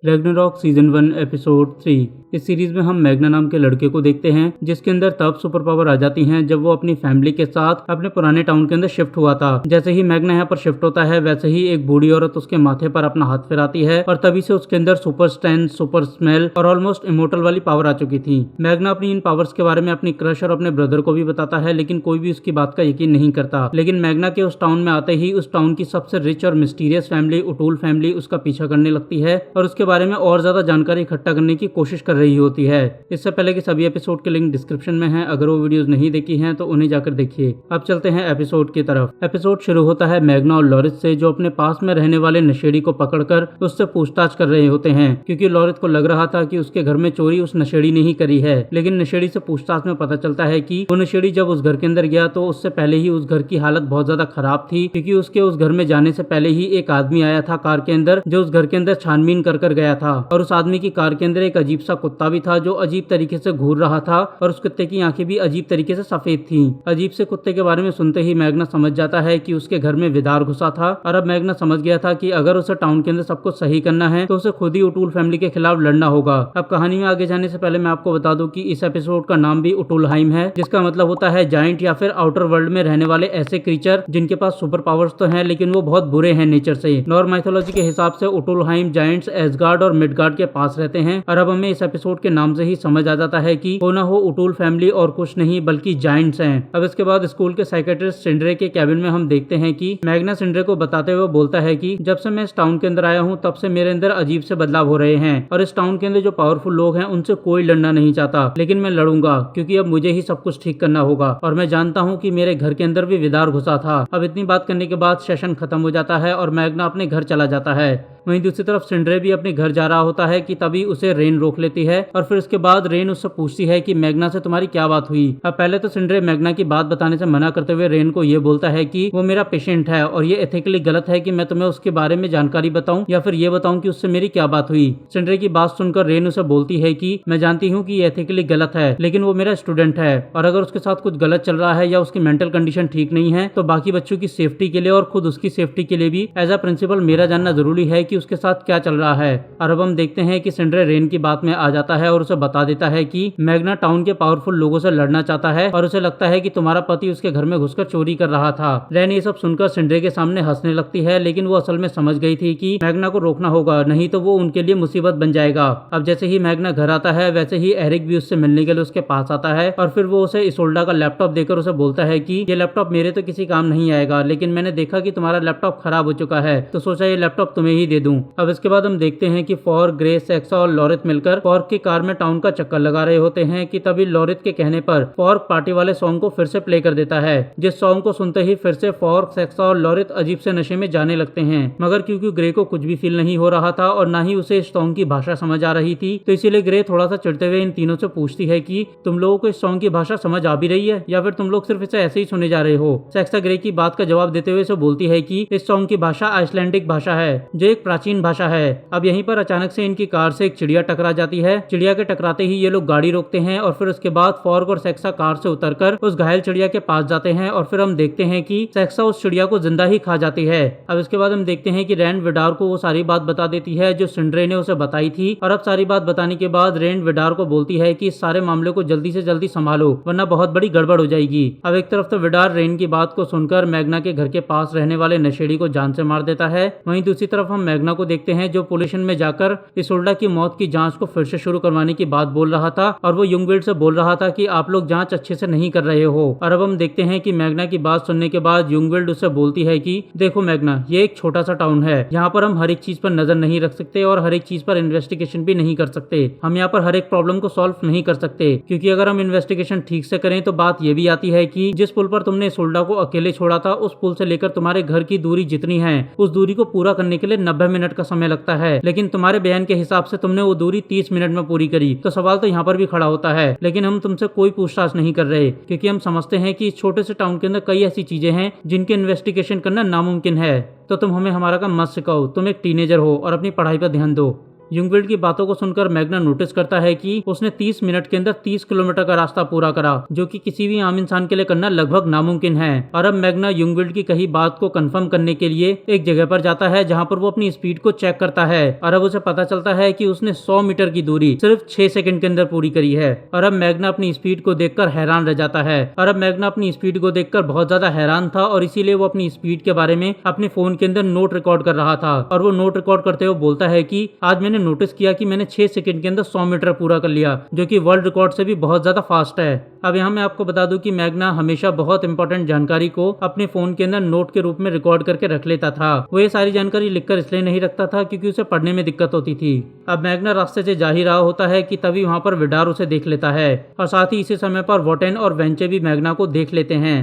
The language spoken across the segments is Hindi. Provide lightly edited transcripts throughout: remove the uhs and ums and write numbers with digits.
Ragnarok season 1 episode 3। इस सीरीज में हम मैग्ना नाम के लड़के को देखते हैं जिसके अंदर तब सुपर पावर आ जाती हैं जब वो अपनी फैमिली के साथ अपने पुराने टाउन के अंदर शिफ्ट हुआ था। जैसे ही मैग्ना यहाँ पर शिफ्ट होता है वैसे ही एक बूढ़ी औरत उसके माथे पर अपना हाथ फिराती है और तभी से उसके अंदर सुपर स्ट्रेंथ, सुपर स्मेल और ऑलमोस्ट इमोर्टल वाली पावर आ चुकी थी। मैग्ना अपनी इन पावर्स के बारे में अपनी क्रश और अपने ब्रदर को भी बताता है लेकिन कोई भी उसकी बात का यकीन नहीं करता। लेकिन मैग्ना के उस टाउन में आते ही उस टाउन की सबसे रिच और मिस्टीरियस फैमिली उटूल फैमिली उसका पीछा करने लगती है और उसके बारे में और ज्यादा जानकारी इकट्ठा करने की कोशिश कर रही होती है। इससे पहले कि सभी एपिसोड के लिंक डिस्क्रिप्शन में हैं, अगर वो वीडियोस नहीं देखी हैं तो उन्हें जाकर देखिए। अब चलते हैं एपिसोड की तरफ। एपिसोड शुरू होता है मैग्ना और लॉरिस से, जो अपने पास में रहने वाले नशेड़ी को पकड़कर उससे पूछताछ कर रहे होते हैं क्योंकि लॉरिस को लग रहा था कि उसके घर में चोरी उस नशेड़ी ने ही करी है। लेकिन नशेड़ी से पूछताछ में पता चलता है कि वो नशेड़ी जब उस घर के अंदर गया तो उससे पहले ही उस घर की हालत बहुत ज्यादा खराब थी क्योंकि उसके उस घर में जाने से पहले ही एक आदमी आया था कार के अंदर जो उस घर के अंदर छानबीन कर गया था और उस आदमी की कार के अंदर एक अजीब सा कुत्ता भी था जो अजीब तरीके से घूर रहा था और उस कुत्ते की आंखें भी अजीब तरीके से सफेद थीं। अजीब से कुत्ते के बारे में सुनते ही मैग्ना समझ जाता है कि उसके घर में विदार घुसा था और अब मैग्ना समझ गया था कि अगर उसे टाउन के अंदर सब कुछ सही करना है तो उसे खुद ही उटूल फैमिली के खिलाफ लड़ना होगा। अब कहानी में आगे जाने से पहले मैं आपको बता दूं कि इस एपिसोड का नाम भी उटूलहाइम है, जिसका मतलब होता है जाइंट या फिर आउटर वर्ल्ड में रहने वाले ऐसे क्रीचर जिनके पास सुपर पावर्स तो हैं लेकिन वो बहुत बुरे हैं नेचर से। नॉर माइथोलॉजी के हिसाब से उटूलहाइम जाइंट्स एसगार्ड और मिडगार्ड के पास रहते हैं और अब हमें इस एपिसोड के नाम से ही समझ आ जाता है कि हो ना हो उटूल फैमिली और कुछ नहीं बल्कि जाइंट्स हैं। अब इसके बाद स्कूल के साइकेट्रिस्ट सिंड्रे के कैबिन में हम देखते हैं कि मैग्ना सिंड्रे को बताते हुए बोलता है कि जब से मैं इस टाउन के अंदर आया हूँ तब से मेरे अंदर अजीब से बदलाव हो रहे हैं और इस टाउन के अंदर जो पावरफुल लोग हैं उनसे कोई लड़ना नहीं चाहता, लेकिन मैं लड़ूंगा क्योंकि अब मुझे ही सब कुछ ठीक करना होगा और मैं जानता हूँ कि मेरे घर के अंदर भी विदार घुसा था। अब इतनी बात करने के बाद सेशन खत्म हो जाता है और मैग्ना अपने घर चला जाता है। वहीं दूसरी तरफ सिंड्रे भी अपने घर जा रहा होता है कि तभी उसे रेन रोक लेती है और फिर उसके बाद रेन उससे पूछती है कि मैग्ना से तुम्हारी क्या बात हुई। अब पहले तो सिंड्रे मैग्ना की बात बताने से मना करते हुए रेन को ये बोलता है कि वो मेरा पेशेंट है और ये एथिकली गलत है कि मैं तुम्हें उसके बारे में जानकारी बताऊं या फिर ये बताऊं कि उससे मेरी क्या बात हुई। सिंड्रे की बात सुनकर रेन उसे बोलती है कि मैं जानती हूँ कि ये एथिकली गलत है लेकिन वो मेरा स्टूडेंट है और अगर उसके साथ कुछ गलत चल रहा है या उसकी मेंटल कंडीशन ठीक नहीं है तो बाकी बच्चों की सेफ्टी के लिए और खुद उसकी सेफ्टी के लिए भी एज अ प्रिंसिपल मेरा जानना जरूरी है कि उसके साथ क्या चल रहा है। और अब हम देखते हैं कि सिंड्रे रेन की बात में आ जाता है और उसे बता देता है कि मैग्ना टाउन के पावरफुल लोगों से लड़ना चाहता है और उसे लगता है कि तुम्हारा पति उसके घर में घुसकर चोरी कर रहा था। रेन ये सब सुनकर सिंड्रे के सामने हंसने लगती है लेकिन वो असल में समझ गई थी कि मैग्ना को रोकना होगा, नहीं तो वो उनके लिए मुसीबत बन जाएगा। अब जैसे ही मैग्ना घर आता है वैसे ही एरिक भी उससे मिलने के लिए उसके पास आता है और फिर वो उसे इसोल्डा का लैपटॉप देकर उसे बोलता है कि ये लैपटॉप मेरे तो किसी काम नहीं आएगा लेकिन मैंने देखा कि तुम्हारा लैपटॉप खराब हो चुका है तो सोचा ये लैपटॉप तुम्हें ही दे दूं। अब इसके बाद हम देखते हैं कि फॉर, ग्रे, सेक्सा और लॉरिथ मिलकर फॉर्क की कार में टाउन का चक्कर लगा रहे होते हैं कि तभी लॉरिथ के कहने पर फॉर्क पार्टी वाले सॉन्ग को फिर से प्ले कर देता है, जिस सॉन्ग को सुनते ही फिर से फॉर्क, सेक्सा और लॉरिथ अजीब से नशे में जाने लगते हैं। मगर क्योंकि ग्रे को कुछ भी फील नहीं हो रहा था और ना ही उसे इस सॉन्ग की भाषा समझ आ रही थी तो इसीलिए ग्रे थोड़ा सा चिढ़ते हुए इन तीनों से पूछती है कि तुम लोगों को इस सॉन्ग की भाषा समझ आ भी रही है या फिर तुम लोग सिर्फ इसे ऐसे ही सुने जा रहे हो। सेक्सा ग्रे की बात का जवाब देते हुए इसे बोलती है कि इस सॉन्ग की भाषा आइसलैंडिक भाषा है जो एक प्राचीन भाषा है। अब यहीं पर अचानक से इनकी कार से एक चिड़िया टकरा जाती है। चिड़िया के टकराते ही ये लोग गाड़ी रोकते हैं और फिर उसके बाद फॉर्क और सेक्सा कार से उतरकर उस घायल चिड़िया के पास जाते हैं और फिर हम देखते हैं कि सेक्सा उस चिड़िया को जिंदा ही खा जाती है। अब इसके बाद हम देखते हैं कि रैन विडार को वो सारी बात बता देती है जो सिंड्रे ने उसे बताई थी और अब सारी बात बताने के बाद रैन विडार को बोलती है कि इस सारे मामले को जल्दी से जल्दी संभालो वरना बहुत बड़ी गड़बड़ हो जाएगी। अब एक तरफ तो विडार रेन की बात को सुनकर मैग्ना के घर के पास रहने वाले नशेड़ी को जान से मार देता है। वहीं दूसरी तरफ हम मैग्ना को देखते हैं जो पोल्यूशन में जाकर इसोल्डा की मौत की जांच को फिर से शुरू करवाने की बात बोल रहा था और वो युंगविल्ड से बोल रहा था कि आप लोग जांच अच्छे से नहीं कर रहे हो। और अब हम देखते हैं कि मैग्ना की बात सुनने के बाद युंगविल्ड उससे बोलती है कि देखो मैग्ना, ये एक छोटा सा टाउन है, यहाँ पर हम हर एक चीज पर नजर नहीं रख सकते और हर एक चीज पर इन्वेस्टिगेशन भी नहीं कर सकते। हम यहाँ पर हर एक प्रॉब्लम को सॉल्व नहीं कर सकते क्योंकि अगर हम इन्वेस्टिगेशन ठीक से करें तो बात ये भी आती है कि जिस पुल पर तुमने इसोल्डा को अकेले छोड़ा था उस पुल से लेकर तुम्हारे घर की दूरी जितनी है उस दूरी को पूरा करने के लिए 90 मिनट का समय लगता है, लेकिन तुम्हारे बयान के हिसाब से तुमने वो दूरी 30 मिनट में पूरी करी। तो सवाल तो यहाँ पर भी खड़ा होता है, लेकिन हम तुमसे कोई पूछताछ नहीं कर रहे क्योंकि हम समझते हैं कि इस छोटे से टाउन के अंदर कई ऐसी चीजें हैं जिनके इन्वेस्टिगेशन करना नामुमकिन है। तो तुम हमें हमारा काम मत सिखाओ, तुम एक टीनेजर हो और अपनी पढ़ाई पर ध्यान दो। युंगविल्ड की बातों को सुनकर मैग्ना नोटिस करता है कि उसने 30 मिनट के अंदर 30 किलोमीटर का रास्ता पूरा करा, जो कि किसी भी आम इंसान के लिए करना लगभग नामुमकिन है। और अब मैग्ना युंगविल्ड की कही बात को कंफर्म करने के लिए एक जगह पर जाता है जहां पर वो अपनी स्पीड को चेक करता है और अब उसे पता चलता है कि उसने 100 मीटर की दूरी सिर्फ 6 सेकंड के अंदर पूरी करी है। और अब मैग्ना अपनी स्पीड को देखकर हैरान रह जाता है। और अब मैग्ना अपनी स्पीड को देखकर बहुत ज्यादा हैरान था और इसीलिए वो अपनी स्पीड के बारे में अपने फोन के अंदर नोट रिकॉर्ड कर रहा था। और वो नोट रिकॉर्ड करते हुए बोलता है कि आज मैंने नोटिस किया कि मैंने 6 सेकंड के अंदर 100 मीटर पूरा कर लिया, जो कि वर्ल्ड रिकॉर्ड से भी बहुत ज्यादा फास्ट है। अब यहाँ मैं आपको बता दूं कि मैग्ना हमेशा बहुत इंपॉर्टेंट जानकारी को अपने फोन के अंदर नोट के रूप में रिकॉर्ड करके रख लेता था। वो ये सारी जानकारी लिखकर इसलिए नहीं रखता था क्योंकि उसे पढ़ने में दिक्कत होती थी। अब मैग्ना रास्ते से जा ही रहा होता है कि तभी वहाँ पर विडार उसे देख लेता है और साथ ही इसी समय पर वोटेन और वेंचे भी मैग्ना को देख लेते हैं।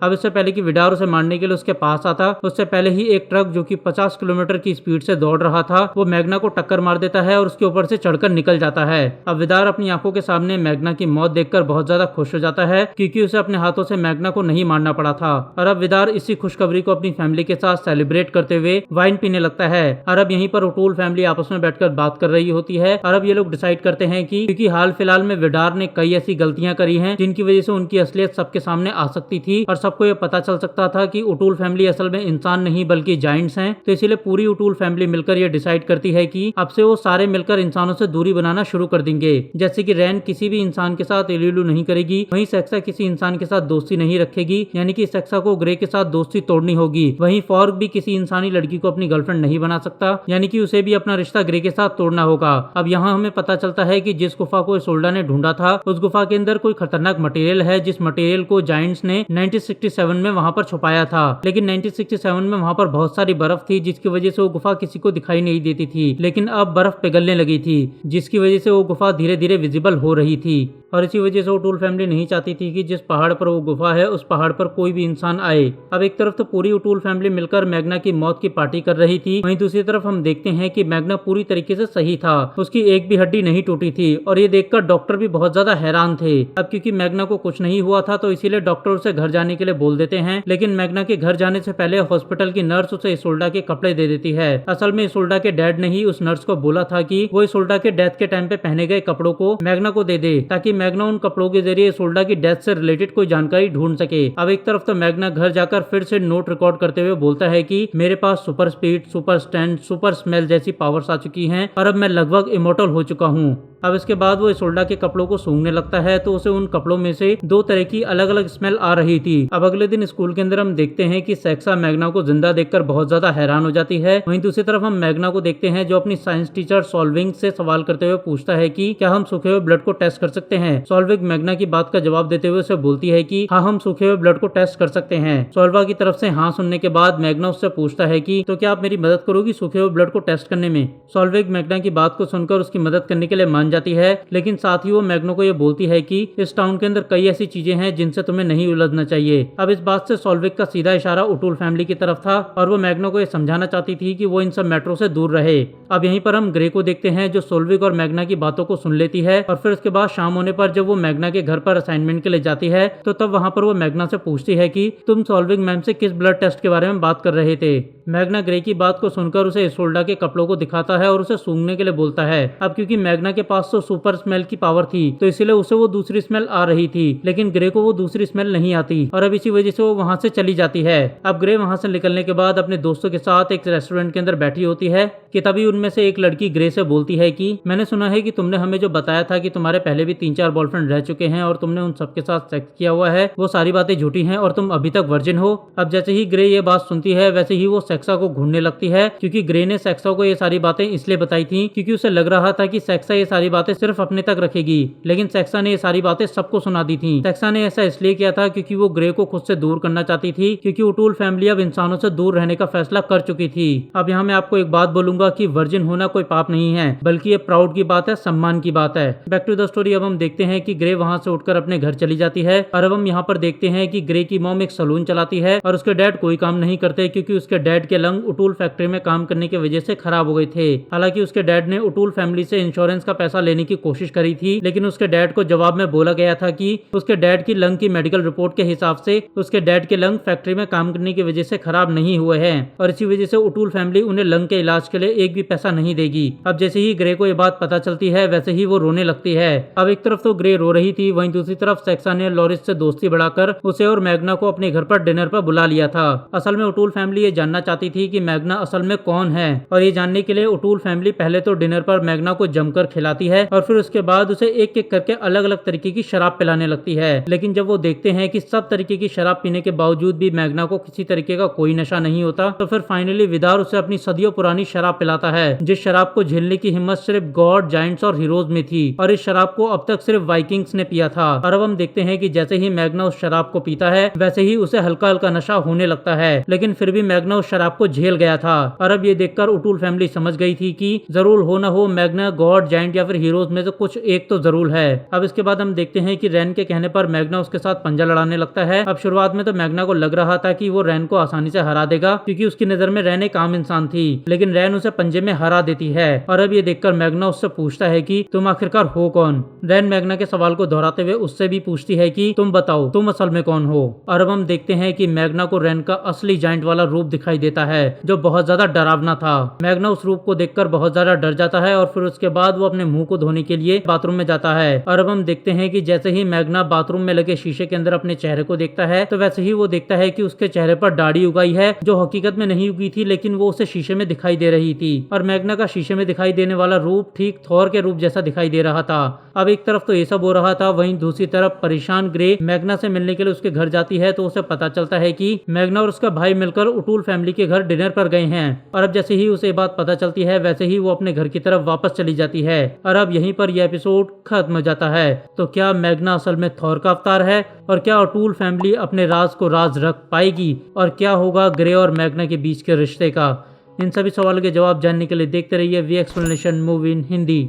अब इससे पहले कि विडार उसे मारने के लिए उसके पास आता, उससे पहले ही एक ट्रक जो कि 50 किलोमीटर की स्पीड से दौड़ रहा था वो मैग्ना को टक्कर मार देता है और उसके ऊपर से चढ़कर निकल जाता है। अब विडार अपनी आंखों के सामने मैग्ना की मौत देखकर बहुत ज्यादा खुश हो जाता है क्योंकि उसे अपने हाथों से मैग्ना को नहीं मारना पड़ा था। और अब विडार इसी खुशखबरी को अपनी फैमिली के साथ सेलिब्रेट करते हुए वाइन पीने लगता है। और अब यहीं पर ओटूल फैमिली आपस में बैठकर बात कर रही होती है और अब ये लोग डिसाइड करते हैं कि क्योंकि हाल फिलहाल में विडार ने कई ऐसी गलतियां करी हैं जिनकी वजह से उनकी असलियत सबके सामने आ सकती थी और सबको ये पता चल सकता था कि ओटूल फैमिली असल में इंसान नहीं बल्कि जायंट्स हैं। तो इसीलिए पूरी ओटूल फैमिली मिलकर ये डिसाइड करती है कि अब से वो सारे मिलकर इंसानों से दूरी बनाना शुरू कर देंगे। जैसे कि रैन किसी भी इंसान के साथ इलू नहीं करेगी, वहीं सेक्सा किसी इंसान के साथ दोस्ती नहीं रखेगी, यानी कि सेक्सा को ग्रे के साथ दोस्ती तोड़नी होगी। वहीं फॉर्क भी किसी इंसानी लड़की को अपनी गर्लफ्रेंड नहीं बना सकता, यानी कि उसे भी अपना रिश्ता ग्रे के साथ तोड़ना होगा। अब यहाँ हमें पता चलता है कि जिस गुफा को इसोल्डा ने ढूंढा था उस गुफा के अंदर कोई खतरनाक मटेरियल है, जिस मटेरियल को जायंट्स ने 1967 में वहां पर छुपाया था। लेकिन 1967 में वहां पर बहुत सारी बर्फ थी जिसकी वजह से वो गुफा किसी को दिखाई नहीं देती थी, लेकिन अब बर्फ पिघलने लगी थी जिसकी वजह से वो गुफा धीरे धीरे विजिबल हो रही थी। और इसी वजह से ओटूल फैमिली नहीं चाहती थी कि जिस पहाड़ पर वो गुफा है उस पहाड़ पर कोई भी इंसान आए। अब एक तरफ तो पूरी ओटूल फैमिली मिलकर मैग्ना की मौत की पार्टी कर रही थी, वहीं दूसरी तरफ हम देखते हैं कि मैग्ना पूरी तरीके से सही था, उसकी एक भी हड्डी नहीं टूटी थी। और ये देखकर डॉक्टर भी बहुत ज्यादा हैरान थे। अब क्योंकि मैग्ना को कुछ नहीं हुआ था तो इसीलिए डॉक्टर उसे घर जाने के लिए बोल देते हैं, लेकिन मैग्ना के घर जाने से पहले हॉस्पिटल की नर्स उसे इसोल्डा के कपड़े दे देती है। असल में इसोल्डा के डैड ने ही उस नर्स को बोला था कि वो इसोल्डा के डेथ के टाइम पे पहने गए कपड़ों को मैग्ना को दे दे, ताकि मैग्ना उन कपड़ों के जरिए इसोल्डा की डेथ से रिलेटेड कोई जानकारी ढूंढ सके। अब एक तरफ तो मैग्ना घर जाकर फिर से नोट रिकॉर्ड करते हुए बोलता है कि मेरे पास super speed, super strength, super smell जैसी पावर्स आ चुकी हैं और अब मैं लगभग इमोर्टल हो चुका हूँ। अब इसके बाद वो इसोल्डा के कपड़ों को सूंघने लगता है तो उसे उन कपड़ों में से 2 तरह की अलग अलग स्मेल आ रही थी। अब अगले दिन स्कूल के अंदर हम देखते हैं कि सेक्सा मैग्ना को जिंदा देखकर बहुत ज्यादा हैरान हो जाती है। वहीं दूसरी तरफ हम मैग्ना को देखते हैं जो अपनी साइंस टीचर सॉल्विंग से सवाल करते हुए पूछता है कि क्या हम सूखे हुए ब्लड को टेस्ट कर सकते हैं। सॉल्विंग मैग्ना की बात का जवाब देते हुए उसे बोलती है कि हाँ, हम सूखे हुए ब्लड को टेस्ट कर सकते हैं। सॉल्वा की तरफ से हाँ सुनने के बाद मैग्ना उससे पूछता है कि तो क्या आप मेरी मदद करोगी सूखे हुए ब्लड को टेस्ट करने में। सॉल्विंग मैग्ना की बात को सुनकर उसकी मदद करने के लिए मान जाती है, लेकिन साथ ही वो मैग्ना को ये बोलती है कि इस टाउन के अंदर कई ऐसी चीजें हैं जिनसे तुम्हें नहीं उलझना चाहिए। अब इस बात से सॉल्विंग का सीधा इशारा ओटूल फैमिली की तरफ था और वो मैग्ना को ये समझाना चाहती थी कि वो इन सब मैटरों से दूर रहे। अब यहीं पर हम ग्रे को देखते हैं जो सॉल्विंग और मैग्ना की बातों को सुन लेती है और फिर उसके बाद शाम होने पर जब वो मैग्ना के घर पर असाइनमेंट के लिए जाती है तो तब वहाँ पर वो मैग्ना से पूछती है कि तुम सॉल्विंग मैम से किस ब्लड टेस्ट के बारे में बात कर रहे थे। मैग्ना ग्रे की बात को सुनकर उसे इसोल्डा के कपड़ों को दिखाता है और उसे सूंघने के लिए बोलता है। अब क्योंकि मैग्ना के पास तो सुपर स्मेल की पावर थी तो इसलिए उसे वो दूसरी स्मेल आ रही थी, लेकिन ग्रे को वो दूसरी स्मेल नहीं आती और अब इसी वजह से वो वहाँ से चली जाती है। अब ग्रे वहाँ से निकलने के बाद अपने दोस्तों के साथ एक रेस्टोरेंट के अंदर बैठी होती है कि तभी उनमें से एक लड़की ग्रे से बोलती है कि मैंने सुना है कि तुमने हमें जो बताया था कि तुम्हारे पहले भी 3-4 बॉयफ्रेंड रह चुके हैं और तुमने उन सबके साथ सेक्स किया हुआ है, वो सारी बातें झूठी हैं और तुम अभी तक वर्जिन हो। अब जैसे ही ग्रे ये बात सुनती है वैसे ही वो सेक्सा को घूरने लगती है, क्योंकि ग्रे ने सेक्सा को ये सारी बातें इसलिए बताई थी क्योंकि उसे लग रहा था कि सेक्सा ये सारी बातें सिर्फ अपने तक रखेगी, लेकिन सेक्सा ने ये सारी बातें सबको सुना दी थी। सेक्सा ने ऐसा इसलिए किया था क्योंकि वो ग्रे को खुद से दूर करना चाहती थी, क्योंकि ओटूल फैमिली अब इंसानों से दूर रहने का फैसला कर चुकी थी। अब यहाँ मैं आपको एक बात बोलूंगा कि वर्जिन होना कोई पाप नहीं है, बल्कि ये प्राउड की बात है, सम्मान की बात है। Back to the story. अब हम देखते हैं कि ग्रे वहाँ से उठकर अपने घर चली जाती है और अब हम यहाँ पर देखते हैं कि ग्रे की मॉम एक सलून चलाती है और उसके डैड कोई काम नहीं करते क्योंकि उसके डैड के लंग ओटूल फैक्ट्री में काम करने की वजह से खराब हो गए थे। हालांकि उसके डैड ने ओटूल फैमिली से इंश्योरेंस का पैसा पैसा लेने की कोशिश करी थी, लेकिन उसके डैड को जवाब में बोला गया था कि उसके डैड की लंग की मेडिकल रिपोर्ट के हिसाब से उसके डैड के लंग फैक्ट्री में काम करने की वजह से खराब नहीं हुए हैं और इसी वजह से ओटूल फैमिली उन्हें लंग के इलाज के लिए एक भी पैसा नहीं देगी। अब जैसे ही ग्रे को ये बात पता चलती है वैसे ही वो रोने लगती है। अब एक तरफ तो ग्रे रो रही थी, वहीं दूसरी तरफ सेक्सा ने लॉरिस से दोस्ती बढ़ाकर उसे और मैग्ना को अपने घर पर डिनर पर बुला लिया था। असल में ओटूल फैमिली ये जानना चाहती थी कि मैग्ना असल में कौन है और ये जानने के लिए ओटूल फैमिली पहले तो डिनर पर मैग्ना को जमकर खिलाती है और फिर उसके बाद उसे एक एक करके अलग अलग तरीके की शराब पिलाने लगती है। लेकिन जब वो देखते हैं कि सब तरीके की शराब पीने के बावजूद भी मैग्ना को किसी तरीके का कोई नशा नहीं होता, तो फिर फाइनली विदार उसे अपनी सदियों पुरानी शराब पिलाता है, जिस शराब को झेलने की हिम्मत सिर्फ गॉड, जायंट्स और हीरोज में थी और इस शराब को अब तक सिर्फ वाइकिंग्स ने पिया था। और अब हम देखते हैं कि जैसे ही मैग्ना उस शराब को पीता है वैसे ही उसे हल्का हल्का नशा होने लगता है, लेकिन फिर भी मैग्ना उस शराब को झेल गया था। और अब ये देखकर ओटूल फैमिली समझ गई थी कि जरूर हो ना हो मैग्ना गॉड, जायंट या फिर हीरोज में से कुछ एक तो जरूर है। अब इसके बाद हम देखते हैं कि रैन के कहने पर मैग्ना उसके साथ पंजा लड़ाने लगता है। अब शुरुआत में तो मैग्ना को लग रहा था कि वो रैन को आसानी से हरा देगा क्योंकि उसकी नजर में रैन एक आम इंसान थी, लेकिन रैन उसे पंजे में हरा देती है। और अब ये देखकर मैग्ना उससे पूछता है कि तुम आखिरकार हो कौन। रैन मैग्ना के सवाल को दोहराते हुए उससे भी पूछती है कि तुम बताओ तुम असल में कौन हो। और अब हम देखते हैं कि मैग्ना को रैन का असली जायंट वाला रूप दिखाई देता है जो बहुत ज्यादा डरावना था। मैग्ना उस रूप को देखकर बहुत ज्यादा डर जाता है और फिर उसके बाद वो अपने मुंह को धोने के लिए बाथरूम में जाता है। और अब हम देखते हैं कि जैसे ही मैग्ना बाथरूम में लगे शीशे के अंदर अपने चेहरे को देखता है तो वैसे ही वो देखता है कि उसके चेहरे पर दाढ़ी उगाई है जो हकीकत में नहीं उगी थी, लेकिन वो उसे शीशे में दिखाई दे रही थी। और मैग्ना का शीशे में दिखाई देने वाला रूप ठीक थॉर के रूप जैसा दिखाई दे रहा था। अब एक तरफ तो ये सब हो रहा था, वहीं दूसरी तरफ परेशान ग्रे मैग्ना से मिलने के लिए उसके घर जाती है तो उसे पता चलता है कि मैग्ना और उसका भाई मिलकर ओटूल फैमिली के घर डिनर पर गए हैं। और अब जैसे ही उसे बात पता चलती है वैसे ही वो अपने घर की तरफ वापस चली जाती है। और अब यहीं पर यह एपिसोड खत्म हो जाता है। तो क्या मैग्ना असल में थॉर का अवतार है और क्या ओटूल फैमिली अपने राज को राज रख पाएगी और क्या होगा ग्रे और मैग्ना के बीच के रिश्ते का? इन सभी सवालों के जवाब जानने के लिए देखते रहिए V explanation movie in Hindi.